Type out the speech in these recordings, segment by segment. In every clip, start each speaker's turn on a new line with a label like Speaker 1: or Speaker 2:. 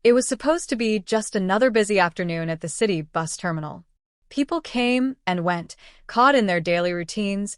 Speaker 1: It was supposed to be just another busy afternoon at the city bus terminal. People came and went, caught in their daily routines,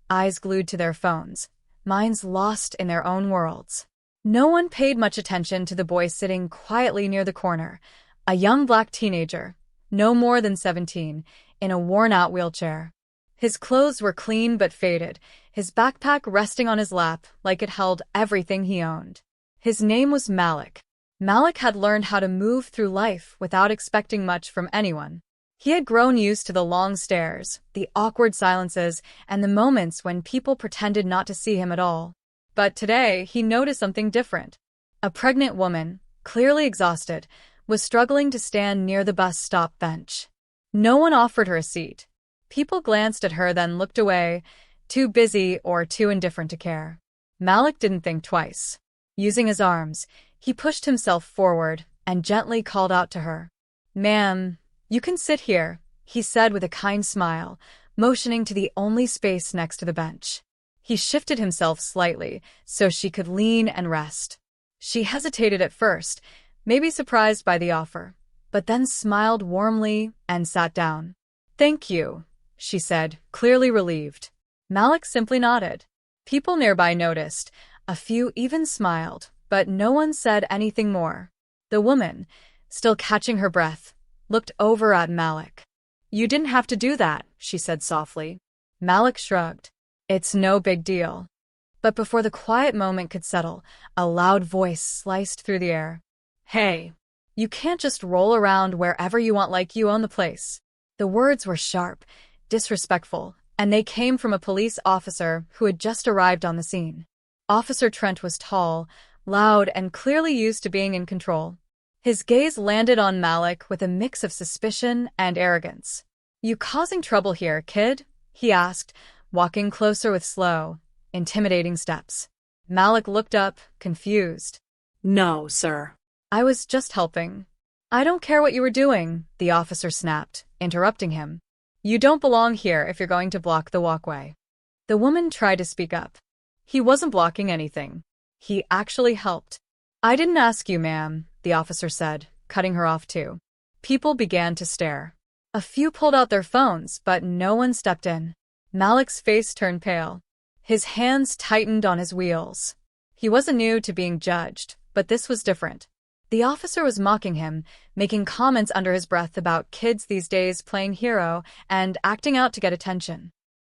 Speaker 1: eyes glued to their phones, minds lost in their own worlds. No one paid much attention to the boy sitting quietly near the corner, a young black teenager, no more than 17, in a worn-out wheelchair. His clothes were clean but faded, his backpack resting on his lap like it held everything he owned. His name was Malik. Malik had learned how to move through life without expecting much from anyone. He had grown used to the long stares, the awkward silences, and the moments when people pretended not to see him at all. But today, he noticed something different. A pregnant woman, clearly exhausted, was struggling to stand near the bus stop bench. No one offered her a seat. People glanced at her then looked away, too busy or too indifferent to care. Malik didn't think twice. Using his arms, he pushed himself forward and gently called out to her. "Ma'am, you can sit here," he said with a kind smile, motioning to the only space next to the bench. He shifted himself slightly so she could lean and rest. She hesitated at first, maybe surprised by the offer, but then smiled warmly and sat down. "Thank you," she said, clearly relieved. Malik simply nodded. People nearby noticed. A few even smiled, but no one said anything more. The woman, still catching her breath, looked over at Malik. "You didn't have to do that," she said softly. Malik shrugged. "It's no big deal." But before the quiet moment could settle, a loud voice sliced through the air. "Hey, you can't just roll around wherever you want like you own the place." The words were sharp, disrespectful, and they came from a police officer who had just arrived on the scene. Officer Trent was tall, loud, and clearly used to being in control. His gaze landed on Malik with a mix of suspicion and arrogance. "You causing trouble here, kid?" he asked, walking closer with slow, intimidating steps. Malik looked up, confused.
Speaker 2: "No, sir.
Speaker 1: I was just helping." "I don't care what you were doing," the officer snapped, interrupting him. "You don't belong here if you're going to block the walkway." The woman tried to speak up. "He wasn't blocking anything. He actually helped." "I didn't ask you, ma'am," the officer said, cutting her off too. People began to stare. A few pulled out their phones, but no one stepped in. Malik's face turned pale. His hands tightened on his wheels. He wasn't new to being judged, but this was different. The officer was mocking him, making comments under his breath about kids these days playing hero and acting out to get attention.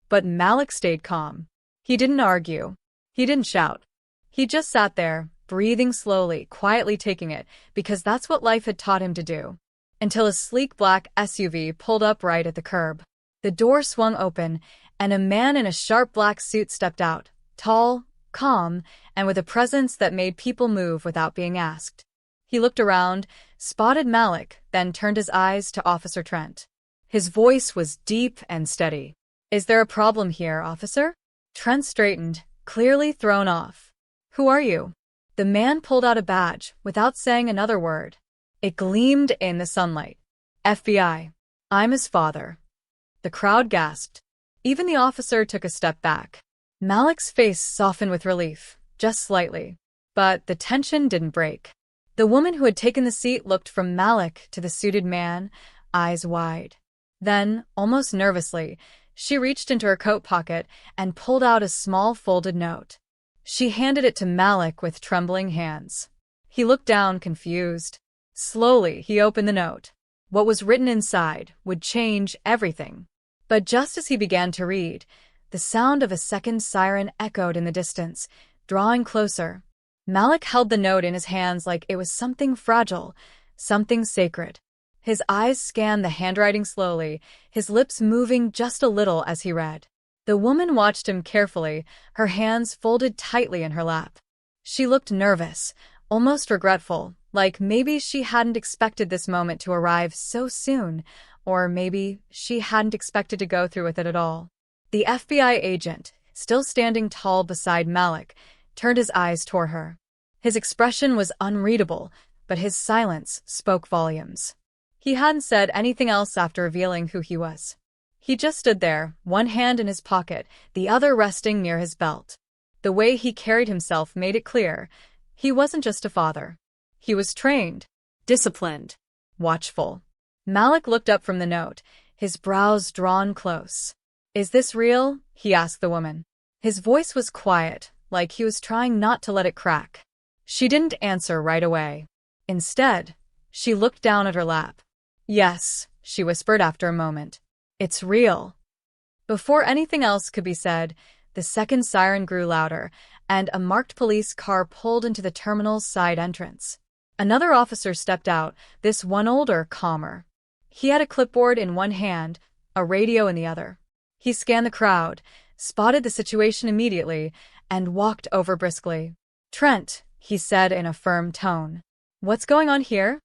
Speaker 1: But Malik stayed calm. He didn't argue. He didn't shout. He just sat there, breathing slowly, quietly taking it, because that's what life had taught him to do. Until a sleek black SUV pulled up right at the curb. The door swung open, and a man in a sharp black suit stepped out, tall, calm, and with a presence that made people move without being asked. He looked around, spotted Malik, then turned his eyes to Officer Trent. His voice was deep and steady. "Is there a problem here, officer?" Trent straightened, clearly thrown off. "Who are you?" The man pulled out a badge without saying another word. It gleamed in the sunlight. "FBI. I'm his father." The crowd gasped. Even the officer took a step back. Malik's face softened with relief, just slightly. But the tension didn't break. The woman who had taken the seat looked from Malik to the suited man, eyes wide. Then, almost nervously, she reached into her coat pocket and pulled out a small folded note. She handed it to Malik with trembling hands. He looked down, confused. Slowly, he opened the note. What was written inside would change everything. But just as he began to read, the sound of a second siren echoed in the distance, drawing closer. Malik held the note in his hands like it was something fragile, something sacred. His eyes scanned the handwriting slowly, his lips moving just a little as he read. The woman watched him carefully, her hands folded tightly in her lap. She looked nervous, almost regretful, like maybe she hadn't expected this moment to arrive so soon, or maybe she hadn't expected to go through with it at all. The FBI agent, still standing tall beside Malik, turned his eyes toward her. His expression was unreadable, but his silence spoke volumes. He hadn't said anything else after revealing who he was. He just stood there, one hand in his pocket, the other resting near his belt. The way he carried himself made it clear, he wasn't just a father. He was trained, disciplined, watchful. Malik looked up from the note, his brows drawn close. Is this real? He asked the woman. His voice was quiet, like he was trying not to let it crack. She didn't answer right away. Instead, she looked down at her lap. Yes, she whispered after a moment. It's real. Before anything else could be said, the second siren grew louder, and a marked police car pulled into the terminal's side entrance. Another officer stepped out, this one older, calmer. He had a clipboard in one hand, a radio in the other. He scanned the crowd, spotted the situation immediately, and walked over briskly. Trent, he said in a firm tone. What's going on here?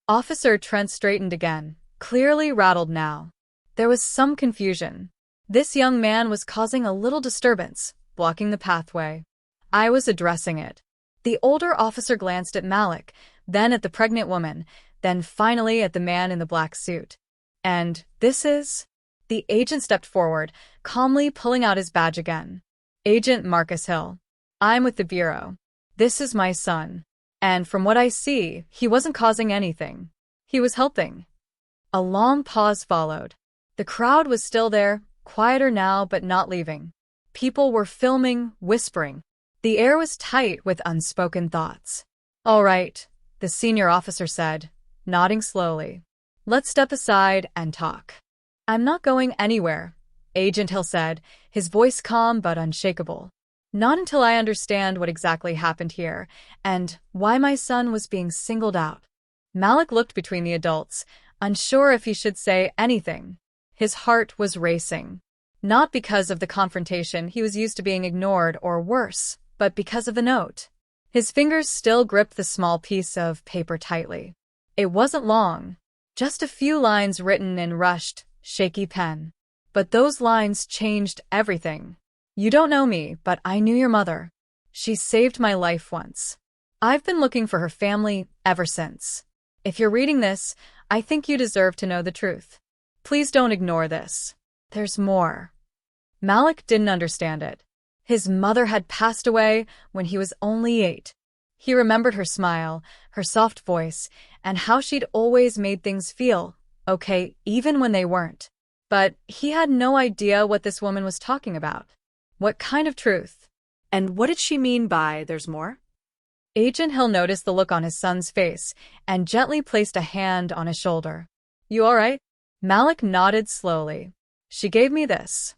Speaker 1: Officer Trent straightened again, clearly rattled now. There was some confusion. This young man was causing a little disturbance, blocking the pathway. I was addressing it. The older officer glanced at Malik, then at the pregnant woman, then finally at the man in the black suit. And this is? The agent stepped forward, calmly pulling out his badge again. Agent Marcus Hill. I'm with the Bureau. This is my son. And from what I see, he wasn't causing anything. He was helping. A long pause followed. The crowd was still there, quieter now but not leaving. People were filming, whispering. The air was tight with unspoken thoughts. All right, the senior officer said, nodding slowly. Let's step aside and talk. I'm not going anywhere, Agent Hill said, his voice calm but unshakable. Not until I understand what exactly happened here, and why my son was being singled out. Malik looked between the adults, unsure if he should say anything. His heart was racing. Not because of the confrontation he was used to being ignored or worse, but because of the note. His fingers still gripped the small piece of paper tightly. It wasn't long, just a few lines written in rushed, shaky pen. But those lines changed everything. You don't know me, but I knew your mother. She saved my life once. I've been looking for her family ever since. If you're reading this, I think you deserve to know the truth. Please don't ignore this. There's more. Malik didn't understand it. His mother had passed away when he was only 8. He remembered her smile, her soft voice, and how she'd always made things feel okay even when they weren't. But he had no idea what this woman was talking about. What kind of truth? And what did she mean by there's more? Agent Hill noticed the look on his son's face and gently placed a hand on his shoulder. You all right? Malik nodded slowly. She gave me this.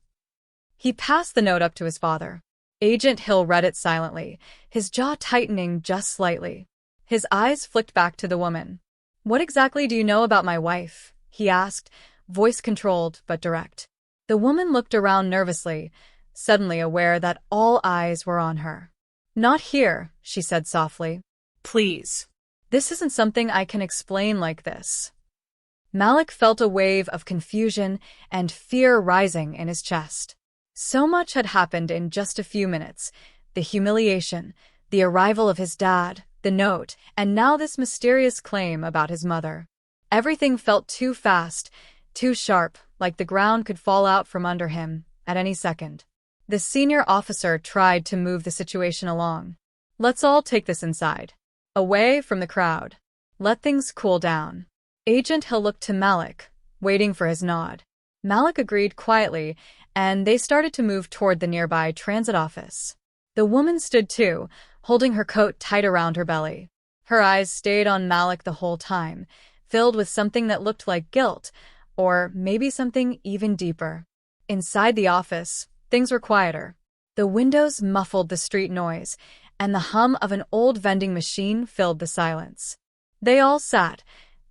Speaker 1: He passed the note up to his father. Agent Hill read it silently, his jaw tightening just slightly. His eyes flicked back to the woman. What exactly do you know about my wife? He asked, voice controlled but direct. The woman looked around nervously, suddenly aware that all eyes were on her. Not here, she said softly. Please. This isn't something I can explain like this. Malik felt a wave of confusion and fear rising in his chest. So much had happened in just a few minutes. The humiliation, the arrival of his dad, the note, and now this mysterious claim about his mother. Everything felt too fast, too sharp, like the ground could fall out from under him at any second. The senior officer tried to move the situation along. Let's all take this inside. Away from the crowd. Let things cool down. Agent Hill looked to Malik, waiting for his nod. Malik agreed quietly, and they started to move toward the nearby transit office. The woman stood too, holding her coat tight around her belly. Her eyes stayed on Malik the whole time, filled with something that looked like guilt, or maybe something even deeper. Inside the office, things were quieter. The windows muffled the street noise, and the hum of an old vending machine filled the silence. They all sat,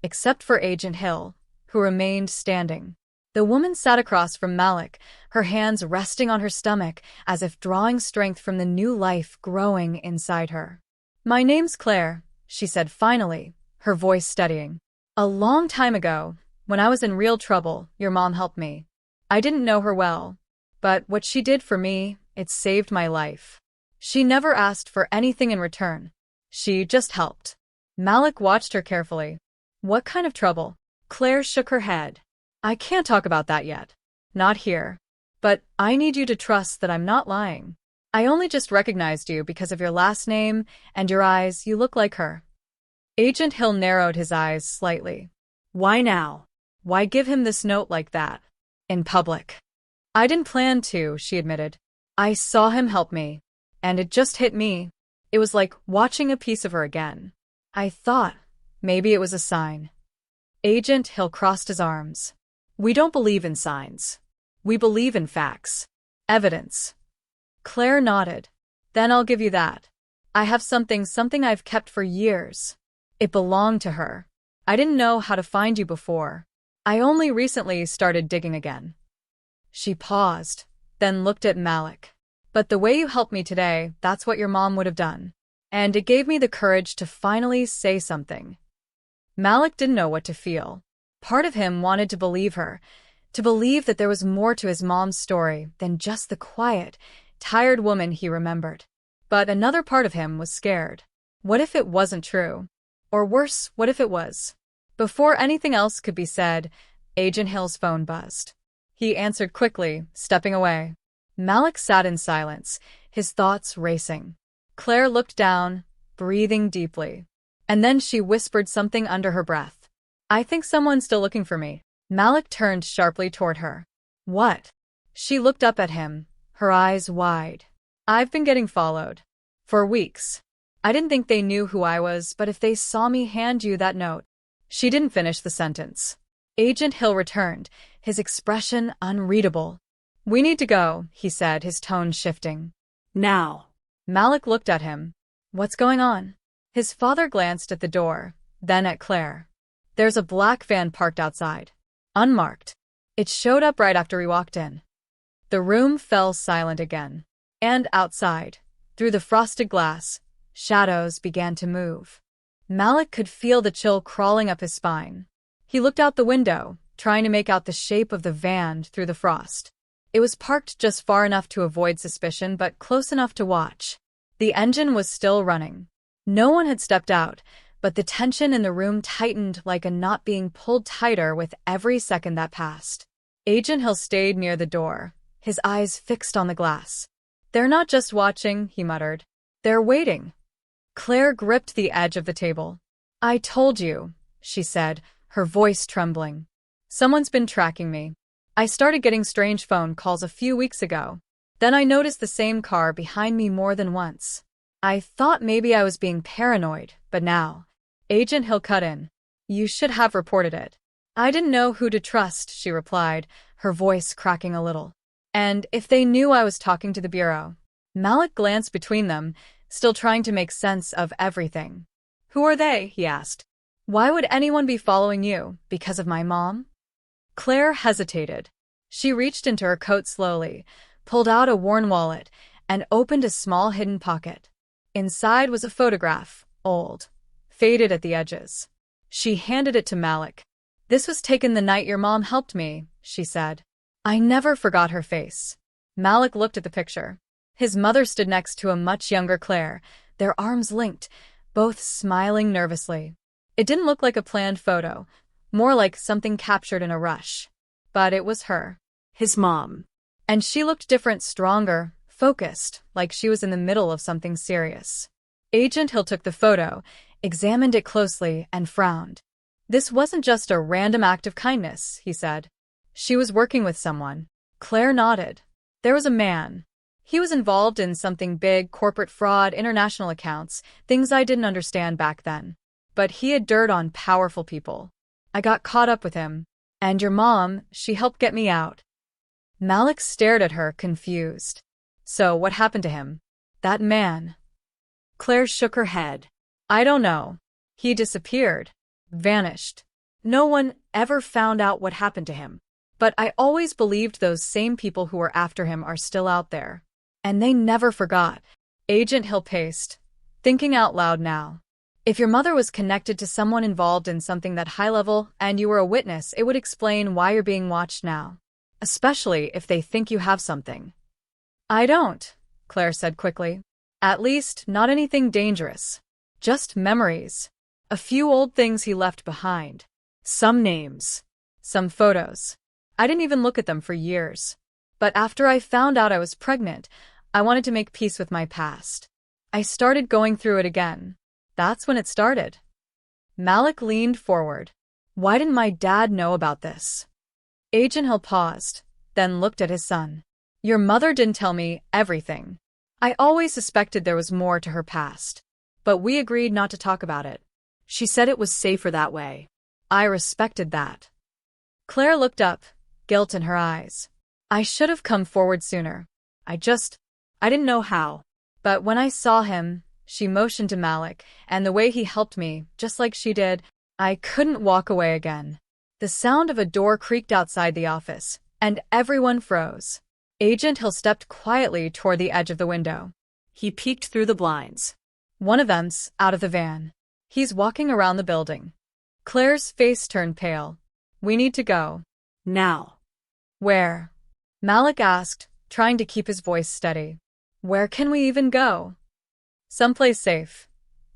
Speaker 1: except for Agent Hill, who remained standing. The woman sat across from Malik, her hands resting on her stomach as if drawing strength from the new life growing inside her. My name's Claire, she said finally, her voice steadying. A long time ago, when I was in real trouble, your mom helped me. I didn't know her well, but what she did for me, it saved my life. She never asked for anything in return. She just helped. Malik watched her carefully. What kind of trouble? Claire shook her head. I can't talk about that yet. Not here. But I need you to trust that I'm not lying. I only just recognized you because of your last name and your eyes. You look like her. Agent Hill narrowed his eyes slightly. Why now? Why give him this note like that? In public. I didn't plan to, she admitted. I saw him help me. And it just hit me. It was like watching a piece of her again. I thought maybe it was a sign. Agent Hill crossed his arms. We don't believe in signs. We believe in facts. Evidence. Claire nodded. Then I'll give you that. I have something I've kept for years. It belonged to her. I didn't know how to find you before. I only recently started digging again. She paused, then looked at Malik. But the way you helped me today, that's what your mom would have done. And it gave me the courage to finally say something. Malik didn't know what to feel. Part of him wanted to believe her, to believe that there was more to his mom's story than just the quiet, tired woman he remembered. But another part of him was scared. What if it wasn't true? Or worse, what if it was? Before anything else could be said, Agent Hill's phone buzzed. He answered quickly, stepping away. Malik sat in silence, his thoughts racing. Claire looked down, breathing deeply. And then she whispered something under her breath. I think someone's still looking for me. Malik turned sharply toward her. What? She looked up at him, her eyes wide. I've been getting followed. For weeks. I didn't think they knew who I was, but if they saw me hand you that note. She didn't finish the sentence. Agent Hill returned, his expression unreadable. We need to go, he said, his tone shifting. Now. Malik looked at him. What's going on? His father glanced at the door, then at Claire. There's a black van parked outside. Unmarked. It showed up right after we walked in. The room fell silent again. And outside, through the frosted glass, shadows began to move. Malik could feel the chill crawling up his spine. He looked out the window, trying to make out the shape of the van through the frost. It was parked just far enough to avoid suspicion, but close enough to watch. The engine was still running. No one had stepped out, but the tension in the room tightened like a knot being pulled tighter with every second that passed. Agent Hill stayed near the door, his eyes fixed on the glass. They're not just watching, he muttered. They're waiting. Claire gripped the edge of the table. I told you, she said, her voice trembling. Someone's been tracking me. I started getting strange phone calls a few weeks ago. Then I noticed the same car behind me more than once. I thought maybe I was being paranoid, but now. Agent Hill cut in. You should have reported it. I didn't know who to trust, she replied, her voice cracking a little. And if they knew I was talking to the bureau. Malik glanced between them, still trying to make sense of everything. Who are they? He asked. Why would anyone be following you? Because of my mom? Claire hesitated. She reached into her coat slowly, pulled out a worn wallet, and opened a small hidden pocket. Inside was a photograph, old, faded at the edges. She handed it to Malik. This was taken the night your mom helped me, she said. I never forgot her face. Malik looked at the picture. His mother stood next to a much younger Claire, their arms linked, both smiling nervously. It didn't look like a planned photo, more like something captured in a rush. But it was her, his mom. And she looked different, stronger, focused, like she was in the middle of something serious. Agent Hill took the photo, examined it closely, and frowned. This wasn't just a random act of kindness, he said. She was working with someone. Claire nodded. There was a man. He was involved in something big, corporate fraud, international accounts, things I didn't understand back then. But he had dirt on powerful people. I got caught up with him. And your mom, she helped get me out. Malik stared at her, confused. So what happened to him? That man. Claire shook her head. I don't know. He disappeared. Vanished. No one ever found out what happened to him. But I always believed those same people who were after him are still out there. And they never forgot. Agent Hill paced, thinking out loud now. If your mother was connected to someone involved in something that high level and you were a witness, it would explain why you're being watched now. Especially if they think you have something. I don't, Claire said quickly. At least, not anything dangerous. Just memories. A few old things he left behind. Some names. Some photos. I didn't even look at them for years. But after I found out I was pregnant, I wanted to make peace with my past. I started going through it again. That's when it started. Malik leaned forward. Why didn't my dad know about this? Agent Hill paused, then looked at his son. Your mother didn't tell me everything. I always suspected there was more to her past. But we agreed not to talk about it. She said it was safer that way. I respected that. Claire looked up, guilt in her eyes. I should have come forward sooner. I didn't know how. But when I saw him, she motioned to Malik, and the way he helped me, just like she did, I couldn't walk away again. The sound of a door creaked outside the office, and everyone froze. Agent Hill stepped quietly toward the edge of the window. He peeked through the blinds. One of them's out of the van. He's walking around the building. Claire's face turned pale. We need to go. Now. Where? Malik asked, trying to keep his voice steady. Where can we even go? Someplace safe,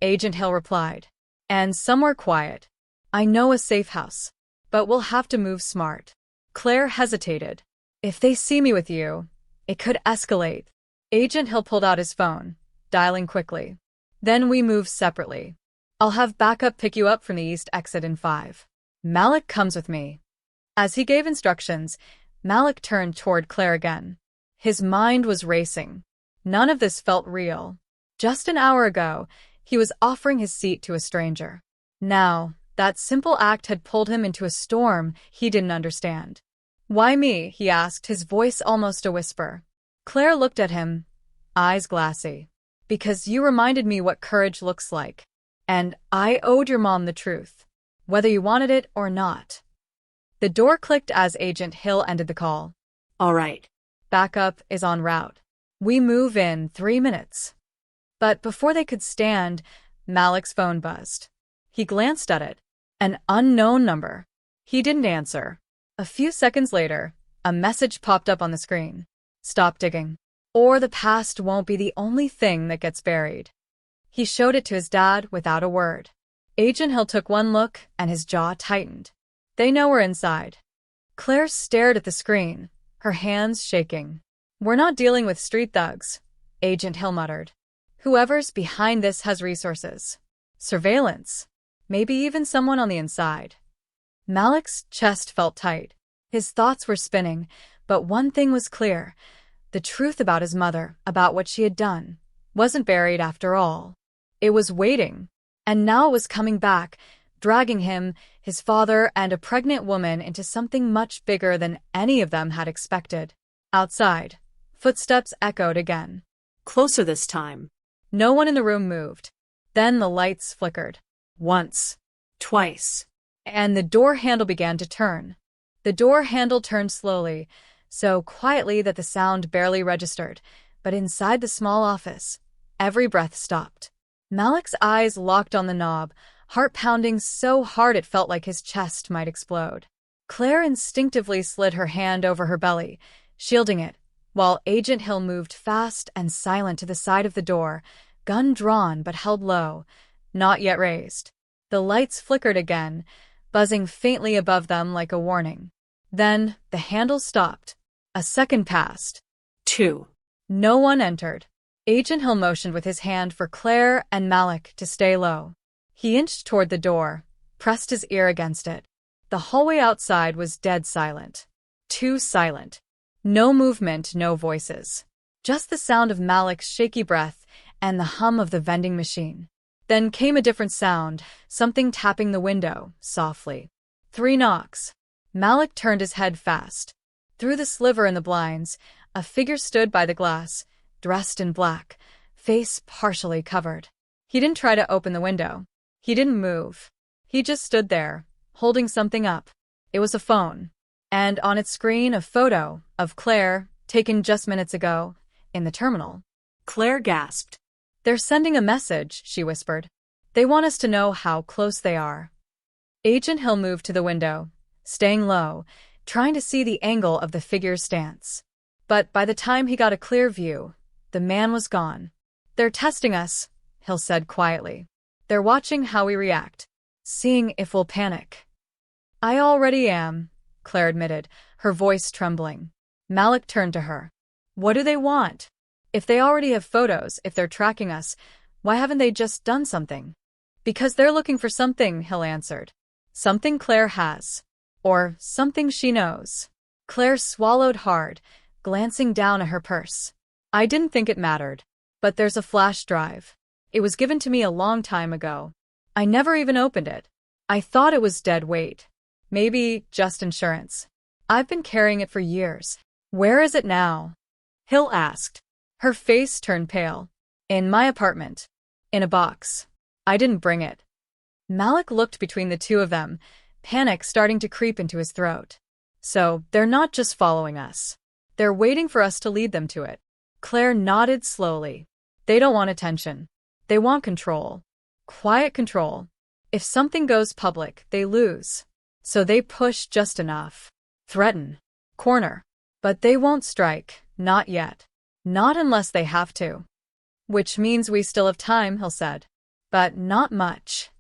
Speaker 1: Agent Hill replied. And somewhere quiet. I know a safe house. But we'll have to move smart. Claire hesitated. If they see me with you, it could escalate. Agent Hill pulled out his phone, dialing quickly. Then we move separately. I'll have backup pick you up from the east exit in 5. Malik comes with me. As he gave instructions, Malik turned toward Claire again. His mind was racing. None of this felt real. Just an hour ago, he was offering his seat to a stranger. Now, that simple act had pulled him into a storm he didn't understand. Why me? He asked, his voice almost a whisper. Claire looked at him, eyes glassy. Because you reminded me what courage looks like. And I owed your mom the truth. Whether you wanted it or not. The door clicked as Agent Hill ended the call. All right. Backup is en route. We move in 3 minutes. But before they could stand, Malik's phone buzzed. He glanced at it. An unknown number. He didn't answer. A few seconds later, a message popped up on the screen. Stop digging. Or the past won't be the only thing that gets buried. He showed it to his dad without a word. Agent Hill took one look and his jaw tightened. They know we're inside. Claire stared at the screen, her hands shaking. We're not dealing with street thugs, Agent Hill muttered. Whoever's behind this has resources. Surveillance. Maybe even someone on the inside. Malik's chest felt tight. His thoughts were spinning, but one thing was clear. The truth about his mother, about what she had done, wasn't buried after all. It was waiting. And now it was coming back, dragging him, his father, and a pregnant woman into something much bigger than any of them had expected. Outside, footsteps echoed again. Closer this time. No one in the room moved. Then the lights flickered. Once. Twice. And the door handle began to turn. The door handle turned slowly, so quietly that the sound barely registered, but inside the small office, every breath stopped. Malik's eyes locked on the knob, heart pounding so hard it felt like his chest might explode. Claire instinctively slid her hand over her belly, shielding it, while Agent Hill moved fast and silent to the side of the door, gun drawn but held low, not yet raised. The lights flickered again, buzzing faintly above them like a warning. Then the handle stopped. A second passed. 2. No one entered. Agent Hill motioned with his hand for Claire and Malik to stay low. He inched toward the door, pressed his ear against it. The hallway outside was dead silent. Too silent. No movement, no voices. Just the sound of Malik's shaky breath and the hum of the vending machine. Then came a different sound, something tapping the window, softly. 3 knocks. Malik turned his head fast. Through the sliver in the blinds, a figure stood by the glass, dressed in black, face partially covered. He didn't try to open the window. He didn't move. He just stood there, holding something up. It was a phone. And on its screen, a photo of Claire, taken just minutes ago, in the terminal. Claire gasped. They're sending a message, she whispered. They want us to know how close they are. Agent Hill moved to the window, staying low, trying to see the angle of the figure's stance. But by the time he got a clear view, the man was gone. They're testing us, Hill said quietly. They're watching how we react, seeing if we'll panic. I already am, Claire admitted, her voice trembling. Malik turned to her. What do they want? If they already have photos, if they're tracking us, why haven't they just done something? Because they're looking for something, Hill answered. Something Claire has. Or something she knows. Claire swallowed hard, glancing down at her purse. I didn't think it mattered. But there's a flash drive. It was given to me a long time ago. I never even opened it. I thought it was dead weight. Maybe just insurance. I've been carrying it for years. Where is it now? Hill asked. Her face turned pale. In my apartment. In a box. I didn't bring it. Malik looked between the two of them, panic starting to creep into his throat. So, they're not just following us. They're waiting for us to lead them to it. Claire nodded slowly. They don't want attention. They want control. Quiet control. If something goes public, they lose. So they push just enough. Threaten. Corner. But they won't strike, not yet. Not unless they have to. Which means we still have time, Hill said. But not much.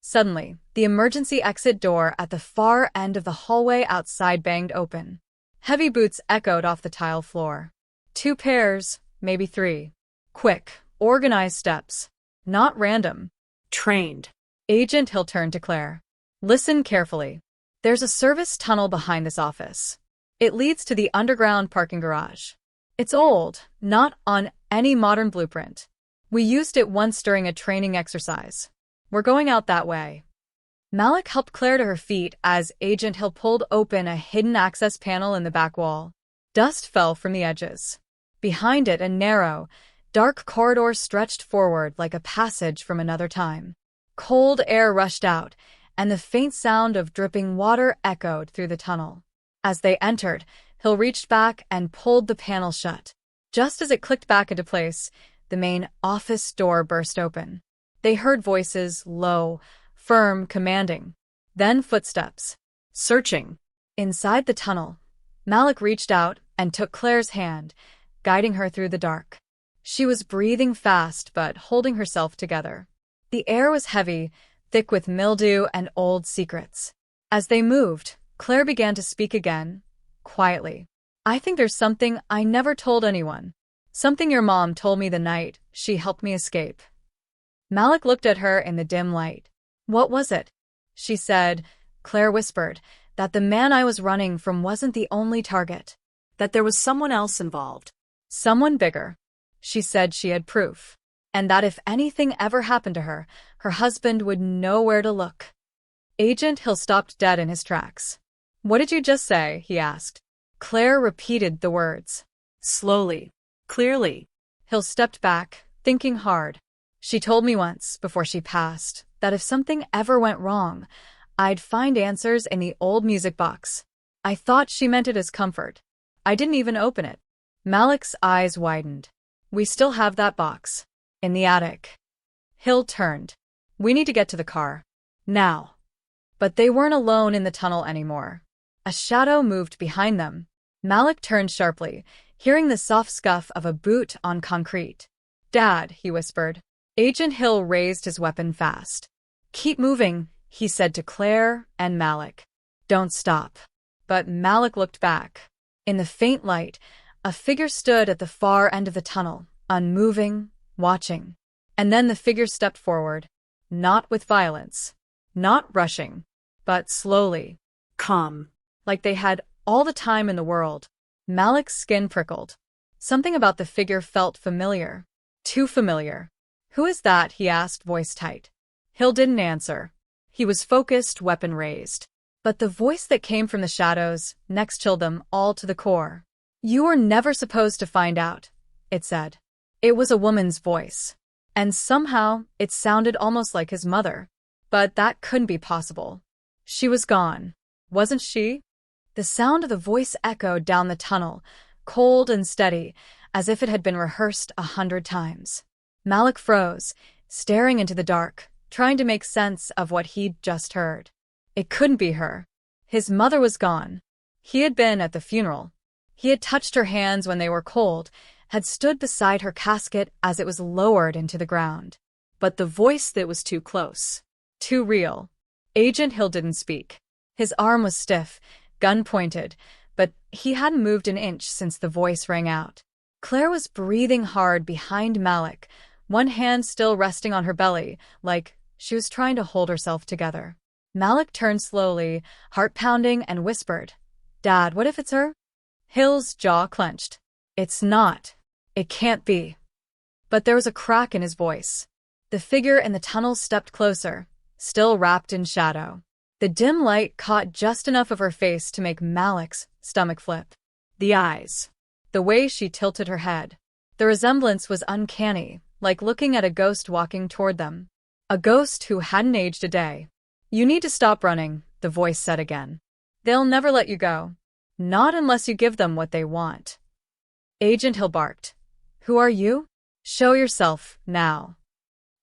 Speaker 1: Suddenly, the emergency exit door at the far end of the hallway outside banged open. Heavy boots echoed off the tile floor. 2 pairs, maybe 3. Quick, organized steps. Not random. Trained. Agent Hill turned to Claire. Listen carefully. There's a service tunnel behind this office. It leads to the underground parking garage. It's old, not on any modern blueprint. We used it once during a training exercise. We're going out that way. Malik helped Claire to her feet as Agent Hill pulled open a hidden access panel in the back wall. Dust fell from the edges. Behind it, a narrow, dark corridor stretched forward like a passage from another time. Cold air rushed out, and the faint sound of dripping water echoed through the tunnel. As they entered, Hill reached back and pulled the panel shut. Just as it clicked back into place, the main office door burst open. They heard voices, low, firm, commanding. Then footsteps. Searching. Inside the tunnel, Malik reached out and took Claire's hand, guiding her through the dark. She was breathing fast but holding herself together. The air was heavy, thick with mildew and old secrets. As they moved, Claire began to speak again, quietly. I think there's something I never told anyone. Something your mom told me the night she helped me escape. Malik looked at her in the dim light. What was it? She said, Claire whispered, that the man I was running from wasn't the only target. That there was someone else involved. Someone bigger. She said she had proof. And that if anything ever happened to her, her husband would know where to look. Agent Hill stopped dead in his tracks. What did you just say? He asked. Claire repeated the words. Slowly. Clearly. Hill stepped back, thinking hard. She told me once, before she passed, that if something ever went wrong, I'd find answers in the old music box. I thought she meant it as comfort. I didn't even open it. Malik's eyes widened. We still have that box. In the attic. Hill turned. We need to get to the car. Now. But they weren't alone in the tunnel anymore. A shadow moved behind them. Malik turned sharply, hearing the soft scuff of a boot on concrete. Dad, he whispered. Agent Hill raised his weapon fast. Keep moving, he said to Claire and Malik. Don't stop. But Malik looked back. In the faint light, a figure stood at the far end of the tunnel, unmoving, watching. And then the figure stepped forward. Not with violence. Not rushing. But slowly. Calm. Like they had all the time in the world. Malik's skin prickled. Something about the figure felt familiar. Too familiar. Who is that? He asked, voice tight. Hill didn't answer. He was focused, weapon raised. But the voice that came from the shadows next chilled them all to the core. You were never supposed to find out, it said. It was a woman's voice. And somehow, it sounded almost like his mother. But that couldn't be possible. She was gone. Wasn't she? The sound of the voice echoed down the tunnel, cold and steady, as if it had been rehearsed 100 times. Malik froze, staring into the dark, trying to make sense of what he'd just heard. It couldn't be her. His mother was gone. He had been at the funeral. He had touched her hands when they were cold, had stood beside her casket as it was lowered into the ground. But the voice that was too close. Too real. Agent Hill didn't speak. His arm was stiff, gun pointed, but he hadn't moved an inch since the voice rang out. Claire was breathing hard behind Malik, one hand still resting on her belly, like She was trying to hold herself together. Malik turned slowly, heart pounding, and whispered, "Dad, what if it's her?" Hill's jaw clenched. "It's not. It can't be." But there was a crack in his voice. The figure in the tunnel stepped closer, still wrapped in shadow. The dim light caught just enough of her face to make Malik's stomach flip. The eyes. The way she tilted her head. The resemblance was uncanny, like looking at a ghost walking toward them. A ghost who hadn't aged a day. "You need to stop running," the voice said again. "They'll never let you go. Not unless you give them what they want." Agent Hill barked. "Who are you? Show yourself, now."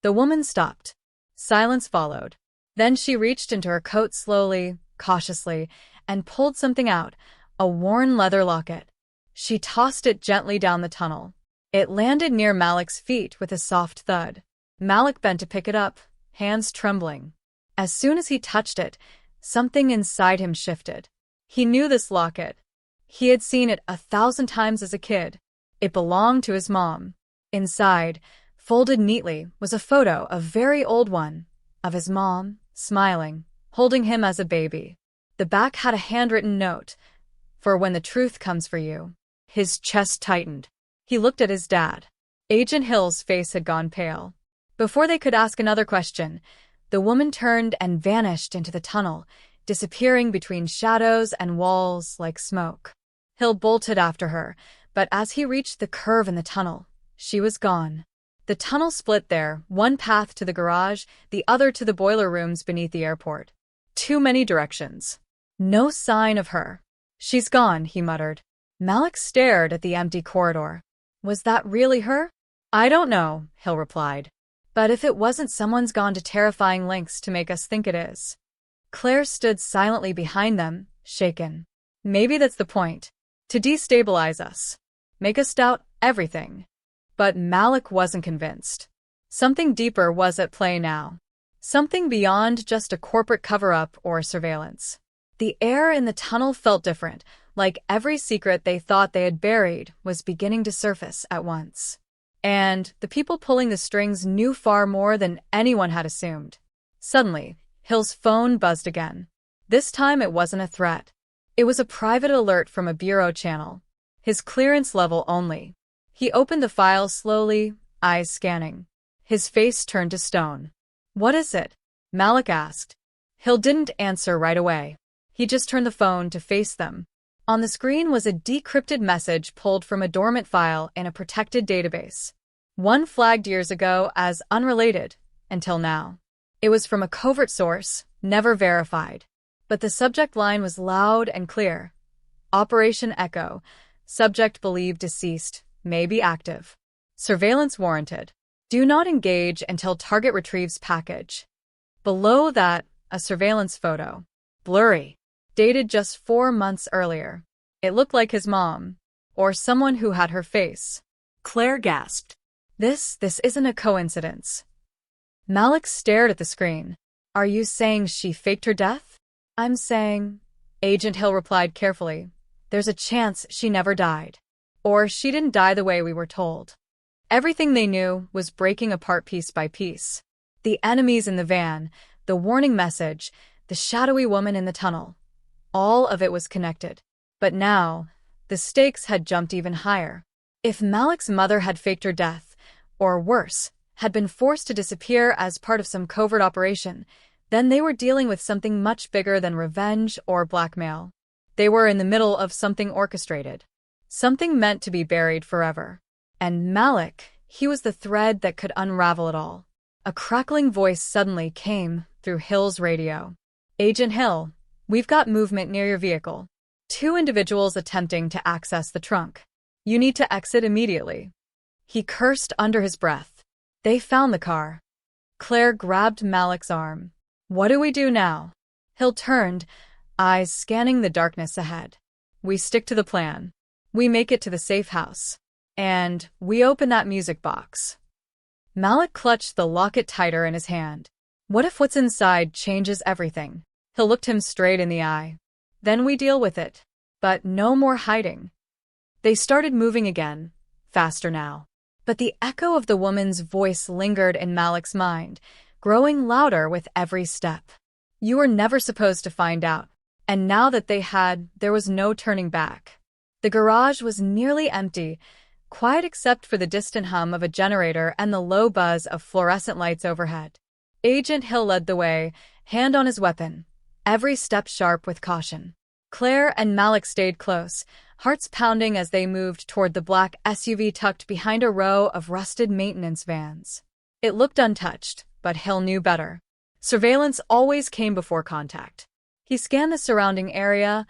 Speaker 1: The woman stopped. Silence followed. Then she reached into her coat slowly, cautiously, and pulled something out, a worn leather locket. She tossed it gently down the tunnel. It landed near Malik's feet with a soft thud. Malik bent to pick it up, hands trembling. As soon as he touched it, something inside him shifted. He knew this locket. He had seen it 1,000 times as a kid. It belonged to his mom. Inside, folded neatly, was a photo, a very old one, of his mom, smiling, holding him as a baby. The back had a handwritten note, "For when the truth comes for you." His chest tightened. He looked at his dad. Agent Hill's face had gone pale. Before they could ask another question, the woman turned and vanished into the tunnel, disappearing between shadows and walls like smoke. Hill bolted after her, but as he reached the curve in the tunnel, she was gone. The tunnel split there, one path to the garage, the other to the boiler rooms beneath the airport. Too many directions. No sign of her. "She's gone," he muttered. Malik stared at the empty corridor. Was that really her? "I don't know," Hill replied. "But if it wasn't, someone's gone to terrifying lengths to make us think it is." Claire stood silently behind them, shaken. "Maybe that's the point. To destabilize us. Make us doubt everything." But Malik wasn't convinced. Something deeper was at play now. Something beyond just a corporate cover-up or surveillance. The air in the tunnel felt different, like every secret they thought they had buried was beginning to surface at once. And the people pulling the strings knew far more than anyone had assumed. Suddenly, Hill's phone buzzed again. This time it wasn't a threat. It was a private alert from a bureau channel. His clearance level only. He opened the file slowly, eyes scanning. His face turned to stone. "What is it?" Malik asked. Hill didn't answer right away. He just turned the phone to face them. On the screen was a decrypted message pulled from a dormant file in a protected database. One flagged years ago as unrelated, until now. It was from a covert source, never verified. But the subject line was loud and clear. Operation Echo. Subject believed deceased. May be active. Surveillance warranted. Do not engage until target retrieves package. Below that, a surveillance photo. Blurry. Dated just 4 months earlier. It looked like his mom. Or someone who had her face. Claire gasped. This isn't a coincidence." Malik stared at the screen. "Are you saying she faked her death?" "I'm saying," Agent Hill replied carefully, "there's a chance she never died. Or she didn't die the way we were told." Everything they knew was breaking apart piece by piece. The enemies in the van, the warning message, the shadowy woman in the tunnel. All of it was connected. But now, the stakes had jumped even higher. If Malik's mother had faked her death, or worse, had been forced to disappear as part of some covert operation, then they were dealing with something much bigger than revenge or blackmail. They were in the middle of something orchestrated. Something meant to be buried forever. And Malik, he was the thread that could unravel it all. A crackling voice suddenly came through Hill's radio. "Agent Hill, we've got movement near your vehicle. 2 individuals attempting to access the trunk. You need to exit immediately." He cursed under his breath. They found the car. Claire grabbed Malik's arm. "What do we do now?" Hill turned, eyes scanning the darkness ahead. "We stick to the plan. We make it to the safe house. And we open that music box." Malik clutched the locket tighter in his hand. "What if what's inside changes everything?" Hill looked him straight in the eye. "Then we deal with it. But no more hiding." They started moving again, faster now. But the echo of the woman's voice lingered in Malik's mind, growing louder with every step. You were never supposed to find out, and now that they had, there was no turning back. The garage was nearly empty, quiet except for the distant hum of a generator and the low buzz of fluorescent lights overhead. Agent Hill led the way, hand on his weapon, every step sharp with caution. Claire and Malik stayed close, hearts pounding as they moved toward the black SUV tucked behind a row of rusted maintenance vans. It looked untouched, but Hill knew better. Surveillance always came before contact. He scanned the surrounding area,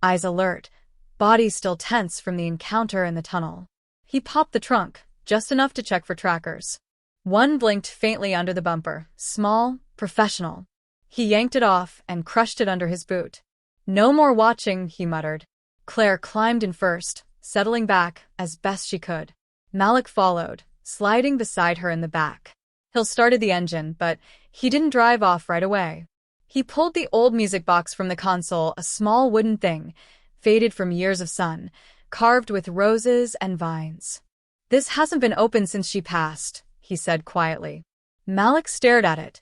Speaker 1: eyes alert, body still tense from the encounter in the tunnel. He popped the trunk, just enough to check for trackers. One blinked faintly under the bumper, small, professional. He yanked it off and crushed it under his boot. "No more watching," he muttered. Claire climbed in first, settling back as best she could. Malik followed, sliding beside her in the back. Hill started the engine, but he didn't drive off right away. He pulled the old music box from the console, a small wooden thing, faded from years of sun, carved with roses and vines. "This hasn't been opened since she passed," he said quietly. Malik stared at it,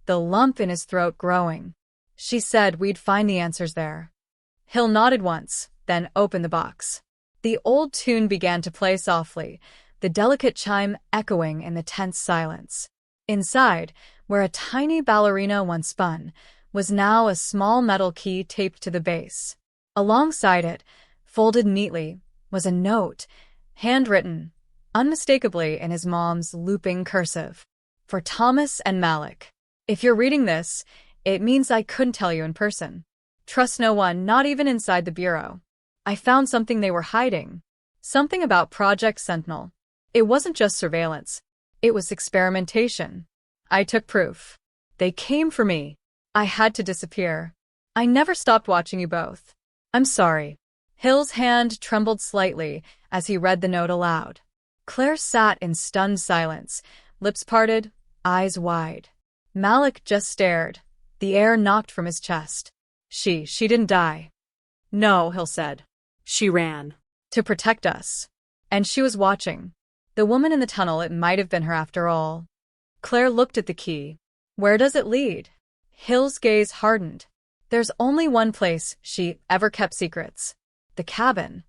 Speaker 1: the lump in his throat growing. "She said we'd find the answers there." Hill nodded once, then opened the box. The old tune began to play softly, the delicate chime echoing in the tense silence. Inside, where a tiny ballerina once spun, was now a small metal key taped to the base. Alongside it, folded neatly, was a note, handwritten, unmistakably in his mom's looping cursive. "For Thomas and Malik. If you're reading this, it means I couldn't tell you in person. Trust no one, not even inside the bureau. I found something they were hiding. Something about Project Sentinel. It wasn't just surveillance. It was experimentation. I took proof. They came for me. I had to disappear. I never stopped watching you both. I'm sorry." Hill's hand trembled slightly as he read the note aloud. Claire sat in stunned silence, lips parted, eyes wide. Malik just stared, the air knocked from his chest. She didn't die." "No," Hill said. "She ran. To protect us. And she was watching. The woman in the tunnel, it might have been her after all." Claire looked at the key. "Where does it lead?" Hill's gaze hardened. "There's only one place she ever kept secrets. The cabin."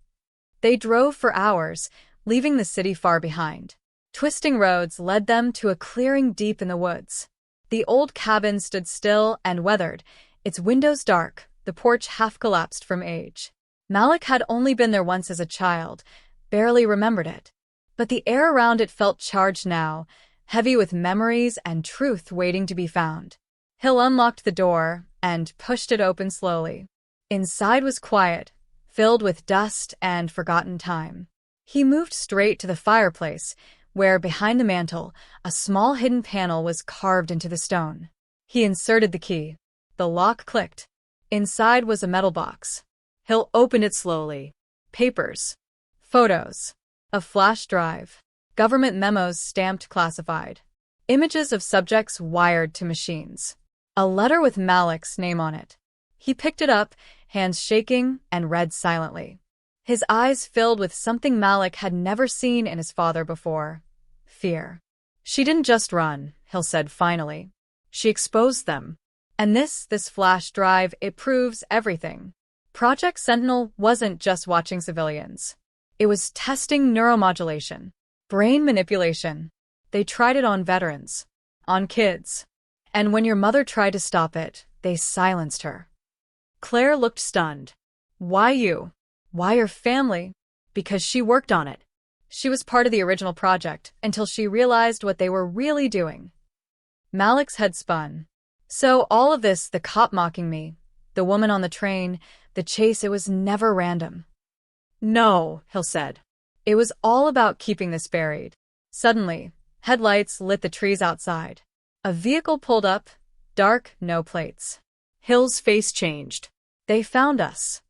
Speaker 1: They drove for hours, leaving the city far behind. Twisting roads led them to a clearing deep in the woods. The old cabin stood still and weathered, its windows dark, the porch half collapsed from age. Malik had only been there once as a child, barely remembered it. But the air around it felt charged now, heavy with memories and truth waiting to be found. Hill unlocked the door and pushed it open slowly. Inside was quiet, filled with dust and forgotten time. He moved straight to the fireplace, where, behind the mantel, a small hidden panel was carved into the stone. He inserted the key. The lock clicked. Inside was a metal box. Hill opened it slowly. Papers. Photos. A flash drive. Government memos stamped classified. Images of subjects wired to machines. A letter with Malik's name on it. He picked it up, hands shaking, and read silently. His eyes filled with something Malik had never seen in his father before. Fear. "She didn't just run," Hill said finally. "She exposed them. And this flash drive, it proves everything. Project Sentinel wasn't just watching civilians. It was testing neuromodulation, brain manipulation. They tried it on veterans, on kids. And when your mother tried to stop it, they silenced her." Claire looked stunned. "Why you? Why your family?" "Because she worked on it. She was part of the original project until she realized what they were really doing." Malik's head spun. "So all of this, the cop mocking me, the woman on the train, the chase, it was never random." "No," Hill said. "It was all about keeping this buried." Suddenly, headlights lit the trees outside. A vehicle pulled up, dark, no plates. Hill's face changed. "They found us."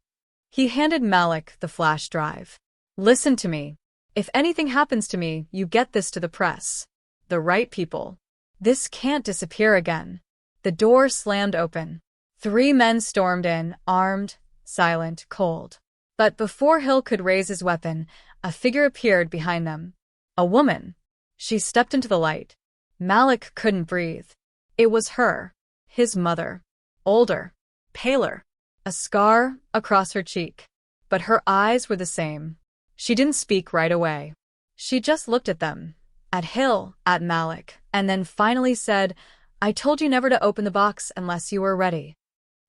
Speaker 1: He handed Malik the flash drive. "Listen to me. If anything happens to me, you get this to the press. The right people. This can't disappear again." The door slammed open. 3 men stormed in, armed, silent, cold. But before Hill could raise his weapon, a figure appeared behind them. A woman. She stepped into the light. Malik couldn't breathe. It was her, his mother. Older, paler, a scar across her cheek. But her eyes were the same. She didn't speak right away. She just looked at them, at Hill, at Malik, and then finally said, "I told you never to open the box unless you were ready."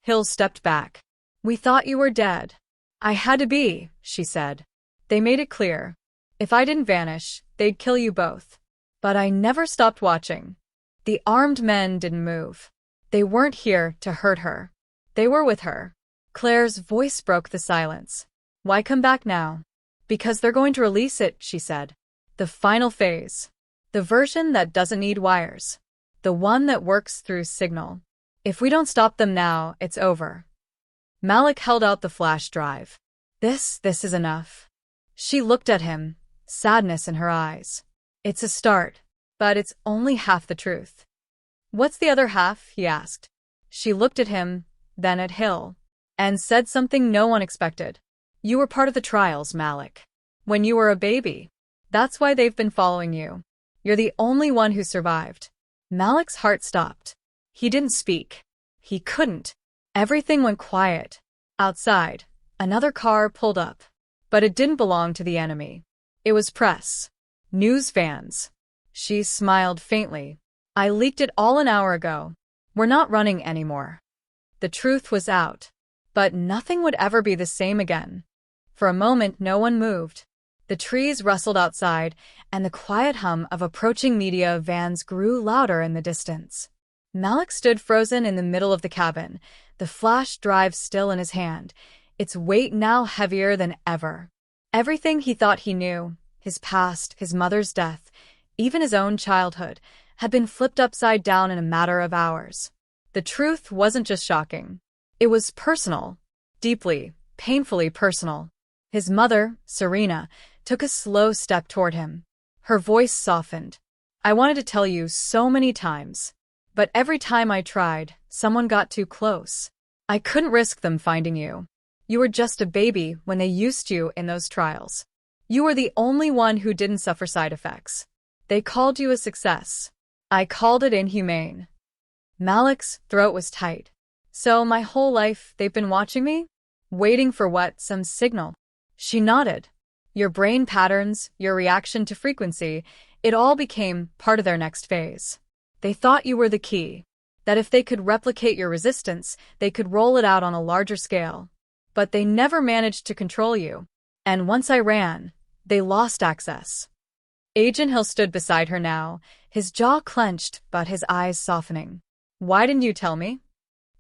Speaker 1: Hill stepped back. "We thought you were dead." "I had to be," she said. "They made it clear. If I didn't vanish, they'd kill you both." But I never stopped watching. The armed men didn't move. They weren't here to hurt her. They were with her. Claire's voice broke the silence. "Why come back now?" "Because they're going to release it," she said. "The final phase. The version that doesn't need wires. The one that works through signal. If we don't stop them now, it's over." Malik held out the flash drive. This is enough." She looked at him, sadness in her eyes. "It's a start, but it's only half the truth." "What's the other half?" he asked. She looked at him, then at Hill, and said something no one expected. "You were part of the trials, Malik. When you were a baby. That's why they've been following you. You're the only one who survived." Malik's heart stopped. He didn't speak. He couldn't. Everything went quiet. Outside, another car pulled up. But it didn't belong to the enemy. It was press. News fans. She smiled faintly. "I leaked it all an hour ago. We're not running anymore." The truth was out. But nothing would ever be the same again. For a moment, no one moved. The trees rustled outside, and the quiet hum of approaching media vans grew louder in the distance. Malik stood frozen in the middle of the cabin, the flash drive still in his hand, its weight now heavier than ever. Everything he thought he knew, his past, his mother's death, even his own childhood, had been flipped upside down in a matter of hours. The truth wasn't just shocking. It was personal. Deeply, painfully personal. His mother, Serena, took a slow step toward him. Her voice softened. "I wanted to tell you so many times. But every time I tried, someone got too close. I couldn't risk them finding you. You were just a baby when they used you in those trials. You were the only one who didn't suffer side effects. They called you a success. I called it inhumane." Malik's throat was tight. "So my whole life they've been watching me? Waiting for what? Some signal?" She nodded. "Your brain patterns, your reaction to frequency, it all became part of their next phase. They thought you were the key. That if they could replicate your resistance, they could roll it out on a larger scale. But they never managed to control you. And once I ran, they lost access." Agent Hill stood beside her now, his jaw clenched but his eyes softening. "Why didn't you tell me?"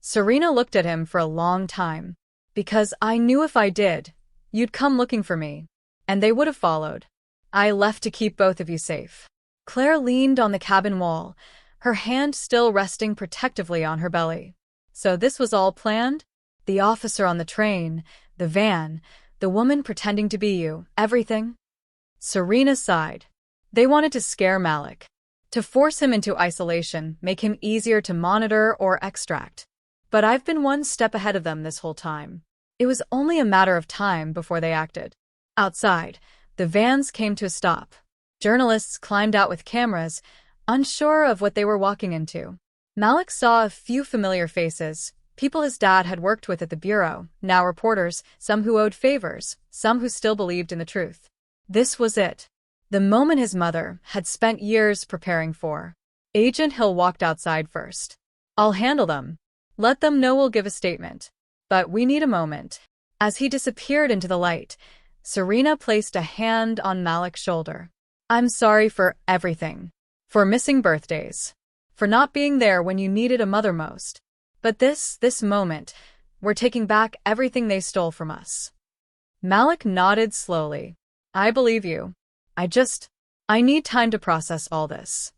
Speaker 1: Serena looked at him for a long time. "Because I knew if I did, you'd come looking for me. And they would have followed. I left to keep both of you safe." Claire leaned on the cabin wall, her hand still resting protectively on her belly. "So this was all planned? The officer on the train, the van, the woman pretending to be you, everything?" Serena sighed. "They wanted to scare Malik. To force him into isolation, make him easier to monitor or extract. But I've been one step ahead of them this whole time. It was only a matter of time before they acted." Outside, the vans came to a stop. Journalists climbed out with cameras, unsure of what they were walking into. Malik saw a few familiar faces, people his dad had worked with at the bureau, now reporters, some who owed favors, some who still believed in the truth. This was it. The moment his mother had spent years preparing for. Agent Hill walked outside first. "I'll handle them. Let them know we'll give a statement. But we need a moment." As he disappeared into the light, Serena placed a hand on Malik's shoulder. "I'm sorry for everything. For missing birthdays. For not being there when you needed a mother most. But this moment, we're taking back everything they stole from us." Malik nodded slowly. "I believe you. I need time to process all this."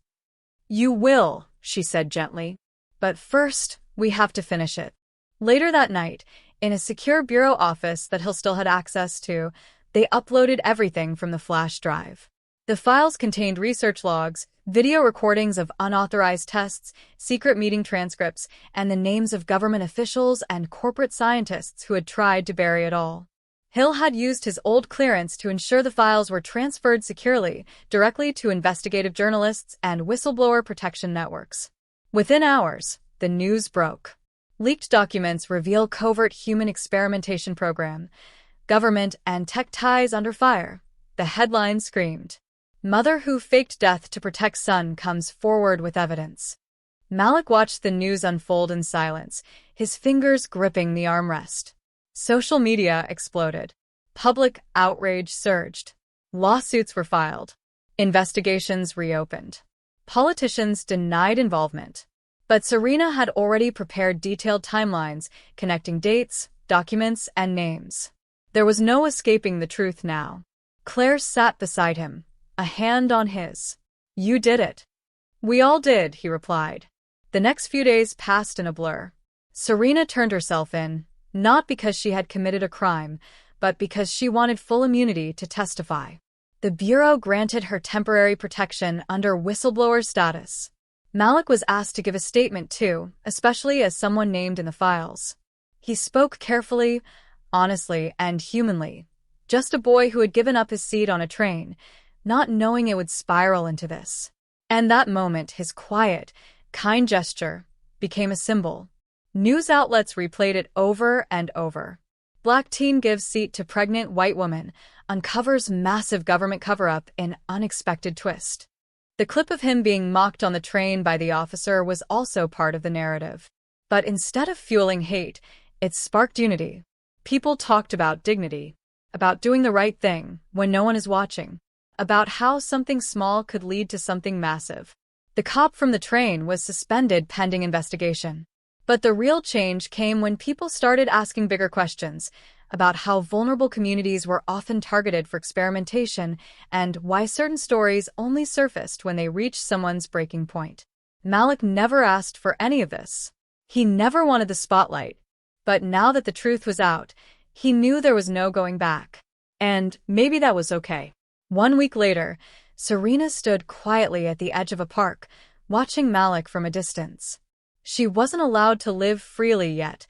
Speaker 1: "You will," she said gently. "But first, we have to finish it." Later that night, in a secure bureau office that Hill still had access to, they uploaded everything from the flash drive. The files contained research logs, video recordings of unauthorized tests, secret meeting transcripts, and the names of government officials and corporate scientists who had tried to bury it all. Hill had used his old clearance to ensure the files were transferred securely, directly to investigative journalists and whistleblower protection networks. Within hours, the news broke. Leaked documents reveal covert human experimentation program, government and tech ties under fire. The headline screamed, "Mother who faked death to protect son comes forward with evidence." Malik watched the news unfold in silence, his fingers gripping the armrest. Social media exploded. Public outrage surged. Lawsuits were filed. Investigations reopened. Politicians denied involvement. But Serena had already prepared detailed timelines connecting dates, documents, and names. There was no escaping the truth now. Claire sat beside him, a hand on his. "You did it." "We all did," he replied. The next few days passed in a blur. Serena turned herself in, not because she had committed a crime, but because she wanted full immunity to testify. The Bureau granted her temporary protection under whistleblower status. Malik was asked to give a statement too, especially as someone named in the files. He spoke carefully, honestly, and humanly. Just a boy who had given up his seat on a train, not knowing it would spiral into this. And that moment, his quiet, kind gesture became a symbol. News outlets replayed it over and over. Black teen gives seat to pregnant white woman, uncovers massive government cover-up in unexpected twist. The clip of him being mocked on the train by the officer was also part of the narrative. But instead of fueling hate, it sparked unity. People talked about dignity, about doing the right thing when no one is watching, about how something small could lead to something massive. The cop from the train was suspended pending investigation. But the real change came when people started asking bigger questions about how vulnerable communities were often targeted for experimentation and why certain stories only surfaced when they reached someone's breaking point. Malik never asked for any of this. He never wanted the spotlight. But now that the truth was out, he knew there was no going back. And maybe that was okay. 1 week later, Serena stood quietly at the edge of a park, watching Malik from a distance. She wasn't allowed to live freely yet,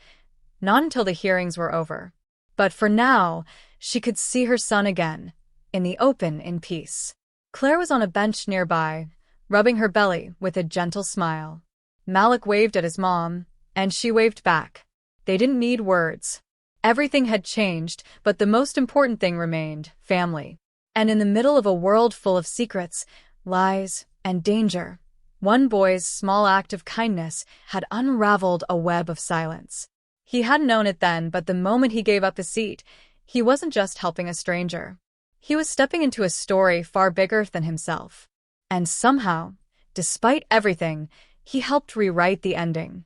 Speaker 1: not until the hearings were over. But for now, she could see her son again, in the open, in peace. Claire was on a bench nearby, rubbing her belly with a gentle smile. Malik waved at his mom, and she waved back. They didn't need words. Everything had changed, but the most important thing remained: family. And in the middle of a world full of secrets, lies, and danger, one boy's small act of kindness had unraveled a web of silence. He hadn't known it then, but the moment he gave up his seat, he wasn't just helping a stranger. He was stepping into a story far bigger than himself. And somehow, despite everything, he helped rewrite the ending.